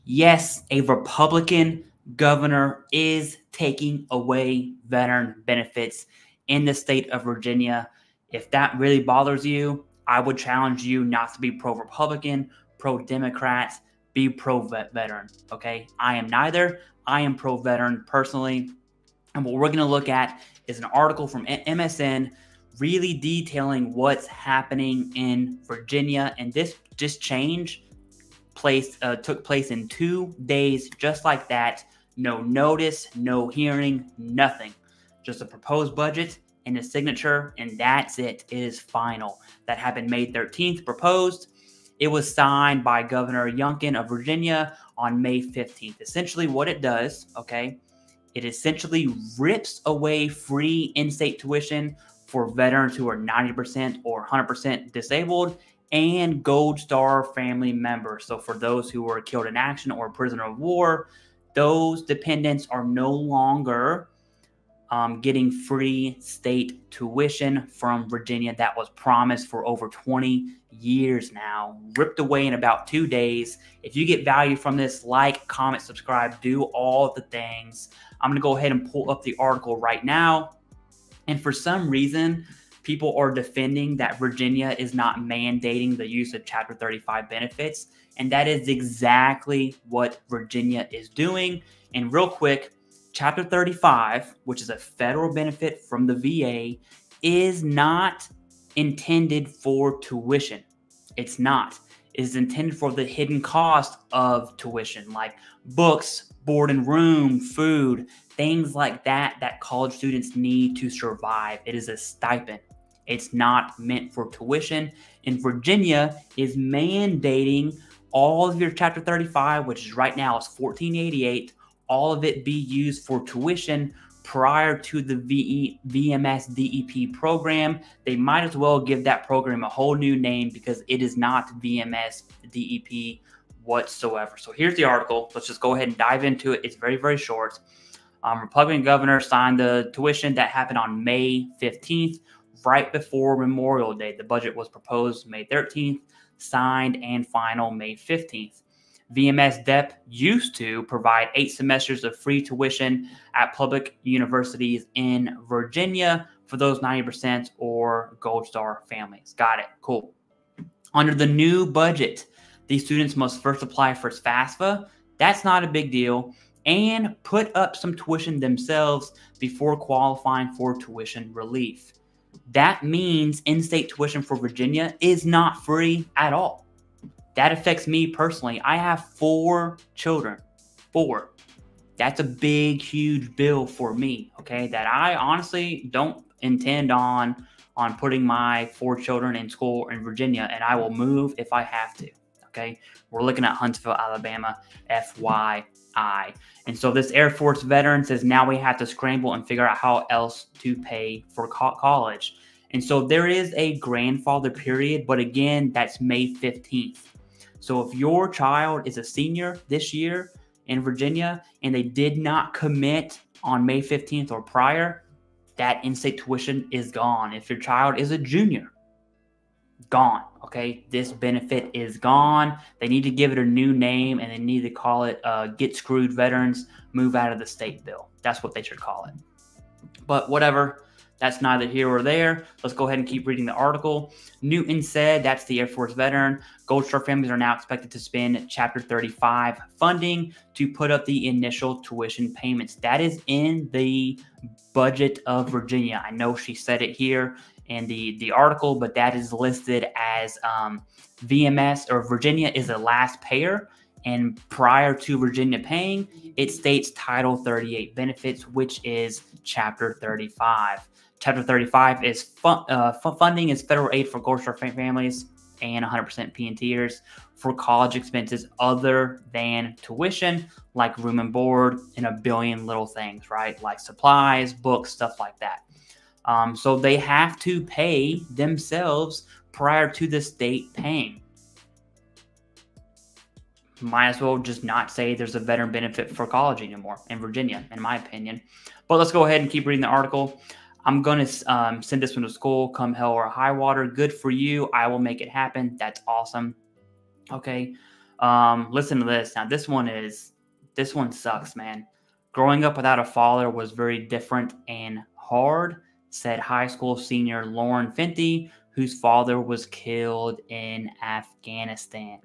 Yes, a Republican governor is taking away veteran benefits in the state of Virginia. If that really bothers you, I would challenge you not to be pro-Republican, pro-Democrat, be pro-veteran, okay? I am neither. I am pro-veteran personally. And what we're going to look at is an article from MSN really detailing what's happening in Virginia. And this change took place in 2 days, just like that. No notice, no hearing, nothing. Just a proposed budget and a signature, and that's it. It is final. That happened May 13th, proposed. It was signed by Governor Youngkin of Virginia on May 15th. Essentially what it does, okay, it essentially rips away free in-state tuition for veterans who are 90% or 100% disabled and Gold Star family members. So for those who were killed in action or prisoner of war, those dependents are no longer getting free state tuition from Virginia that was promised for over 20 years now. Ripped away in about 2 days. If you get value from this, like, comment, subscribe, do all the things. I'm going to go ahead and pull up the article right now. And for some reason, people are defending that Virginia is not mandating the use of Chapter 35 benefits. And that is exactly what Virginia is doing. And real quick, Chapter 35, which is a federal benefit from the VA, is not intended for tuition. It's not. It is intended for the hidden cost of tuition, like books, board and room, food, things like that that college students need to survive. It is a stipend. It's not meant for tuition. And Virginia is mandating all of your Chapter 35, which is right now is $14.88, all of it be used for tuition prior to the VMS DEP program. They might as well give that program a whole new name because it is not VMS DEP whatsoever. So here's the article. Let's just go ahead and dive into it. It's very, very short. Republican governor signed the tuition that happened on May 15th, right before Memorial Day. The budget was proposed May 13th, signed and final May 15th. VMS DEP used to provide 8 semesters of free tuition at public universities in Virginia for those 90% or Gold Star families. Got it. Cool. Under the new budget, these students must first apply for FAFSA. That's not a big deal. And put up some tuition themselves before qualifying for tuition relief. That means in-state tuition for Virginia is not free at all. That affects me personally. I have 4 children. 4. That's a big, huge bill for me, okay, that I honestly don't intend on putting my 4 children in school in Virginia, and I will move if I have to, okay? We're looking at Huntsville, Alabama, FYI. And so this Air Force veteran says now we have to scramble and figure out how else to pay for college. And so there is a grandfather period, but again, that's May 15th. So if your child is a senior this year in Virginia and they did not commit on May 15th or prior, that in-state tuition is gone. If your child is a junior, gone, okay? This benefit is gone. They need to give it a new name, and they need to call it Get Screwed Veterans Move Out of the State Bill. That's what they should call it. But whatever. That's neither here or there. Let's go ahead and keep reading the article. Newton said, that's the Air Force veteran, Gold Star families are now expected to spend Chapter 35 funding to put up the initial tuition payments. That is in the budget of Virginia. I know she said it here in the article, but that is listed as VMS, or Virginia is a last payer. And prior to Virginia paying, it states Title 38 benefits, which is Chapter 35. Chapter 35 is funding is federal aid for Gold Star families and 100% P&Ters for college expenses other than tuition, like room and board and a billion little things, right? Like supplies, books, stuff like that. So they have to pay themselves prior to the state paying. Might as well just not say there's a veteran benefit for college anymore in Virginia, in my opinion. But let's go ahead and keep reading the article. I'm going to send this one to school, come hell or high water. Good for you. I will make it happen. That's awesome. Okay. Listen to this. Now, this one sucks, man. Growing up without a father was very different and hard, said high school senior Lauren Fenty, whose father was killed in Afghanistan.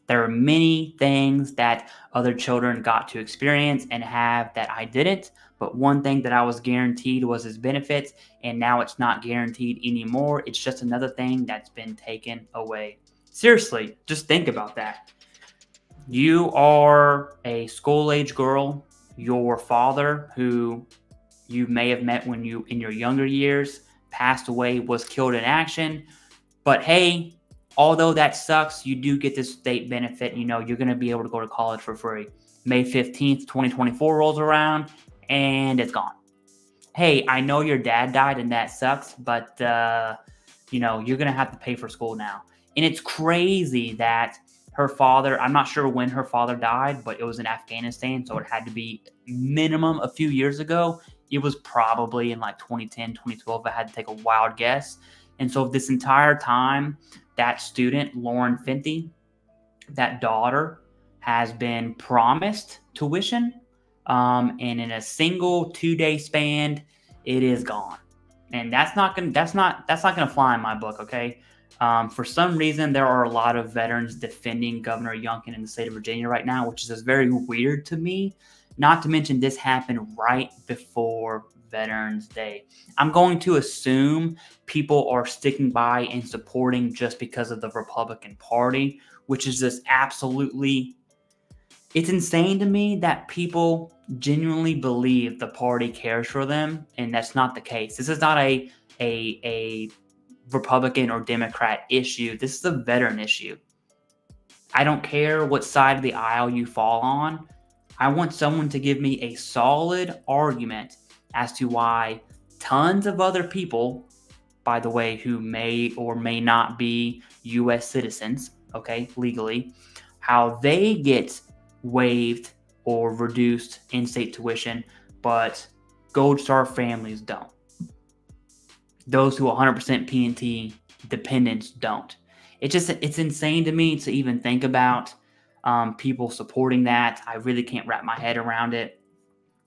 There are many things that other children got to experience and have that I didn't, but one thing that I was guaranteed was his benefits, and now it's not guaranteed anymore. It's just another thing that's been taken away. Seriously, just think about that. You are a school-age girl. Your father, who you may have met when you in your younger years, passed away, was killed in action. But hey, although that sucks, you do get this state benefit. You know, you're going to be able to go to college for free. May 15th, 2024 rolls around, and it's gone. Hey, I know your dad died, and that sucks, but, you know, you're going to have to pay for school now. And it's crazy that her father, I'm not sure when her father died, but it was in Afghanistan, so it had to be minimum a few years ago. It was probably in like 2010, 2012. I had to take a wild guess. And so this entire time, that student, Lauren Fenty, that daughter, has been promised tuition. And in a single 2-day span, it is gone. And that's not gonna fly in my book, okay? For some reason, there are a lot of veterans defending Governor Youngkin in the state of Virginia right now, which is just very weird to me. Not to mention, this happened right before Veterans Day. I'm going to assume people are sticking by and supporting just because of the Republican Party, which is just absolutely, it's insane to me that people genuinely believe the party cares for them, and that's not the case. This is not a Republican or Democrat issue. This is a veteran issue. I don't care what side of the aisle you fall on. I want someone to give me a solid argument as to why tons of other people, by the way, who may or may not be U.S. citizens, okay, legally, how they get waived or reduced in-state tuition, but Gold Star families don't. Those who 100% P&T dependents don't. It's insane to me to even think about people supporting that. I really can't wrap my head around it.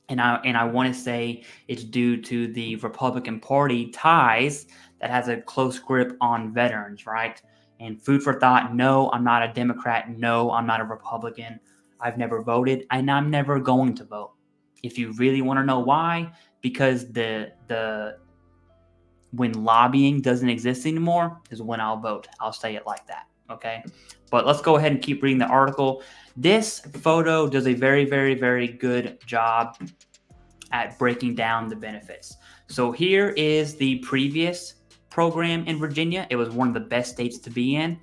And I want to say it's due to the Republican Party ties that has a close grip on veterans, right? And food for thought, no, I'm not a Democrat. No, I'm not a Republican. I've never voted, and I'm never going to vote. If you really want to know why, because when lobbying doesn't exist anymore is when I'll vote. I'll say it like that, okay? But let's go ahead and keep reading the article. This photo does a very, very, very good job at breaking down the benefits. So here is the previous program in Virginia. It was one of the best states to be in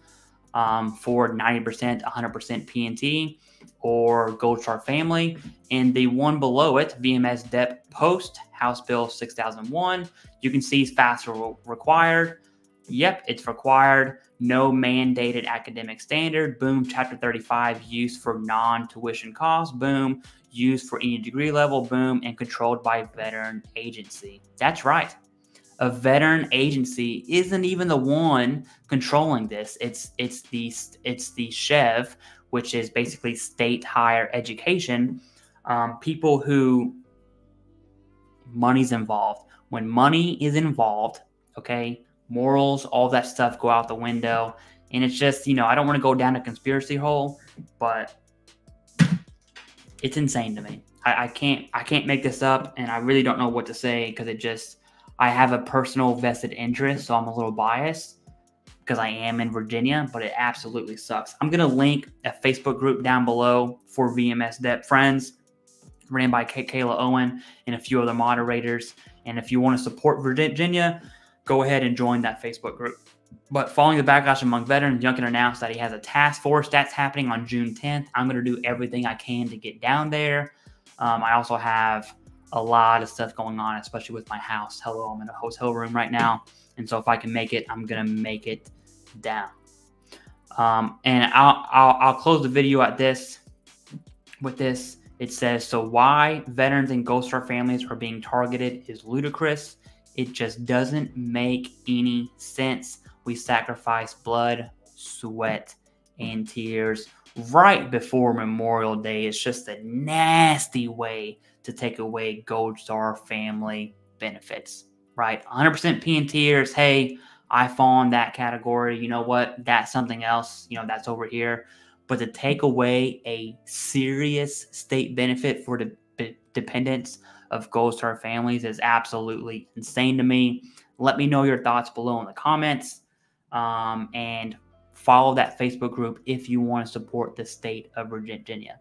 for 90%, 100% P&T or Gold Star family. And the one below it, VMS DEP Post, House Bill 6001, you can see FAFSA required. Yep, it's required. No mandated academic standard. Boom, Chapter 35, used for non-tuition costs. Boom, used for any degree level. Boom, and controlled by veteran agency. That's right. A veteran agency isn't even the one controlling this. It's the SCHEV, which is basically state higher education. People who money's involved. When money is involved, okay, morals, all that stuff go out the window. And it's just, you know, I don't want to go down a conspiracy hole, but it's insane to me. I can't make this up, and I really don't know what to say because I have a personal vested interest, so I'm a little biased because I am in Virginia, but it absolutely sucks. I'm going to link a Facebook group down below for VMS DEP Friends, ran by Kayla Owen and a few other moderators. And if you want to support Virginia, go ahead and join that Facebook group. But following the backlash among veterans, Youngkin announced that he has a task force that's happening on June 10th. I'm going to do everything I can to get down there. I also have a lot of stuff going on, especially with my house. Hello, I'm in a hotel room right now. And so if I can make it, I'm going to make it down. And I'll close the video with this. It says, so why veterans and Gold Star families are being targeted is ludicrous. It just doesn't make any sense. We sacrifice blood, sweat, and tears right before Memorial Day is just a nasty way to take away Gold Star family benefits, right? 100% P&Ters, hey, I fall in that category. You know what? That's something else. That's over here. But to take away a serious state benefit for the dependents of Gold Star families is absolutely insane to me. Let me know your thoughts below in the comments. And follow that Facebook group if you want to support the state of Virginia.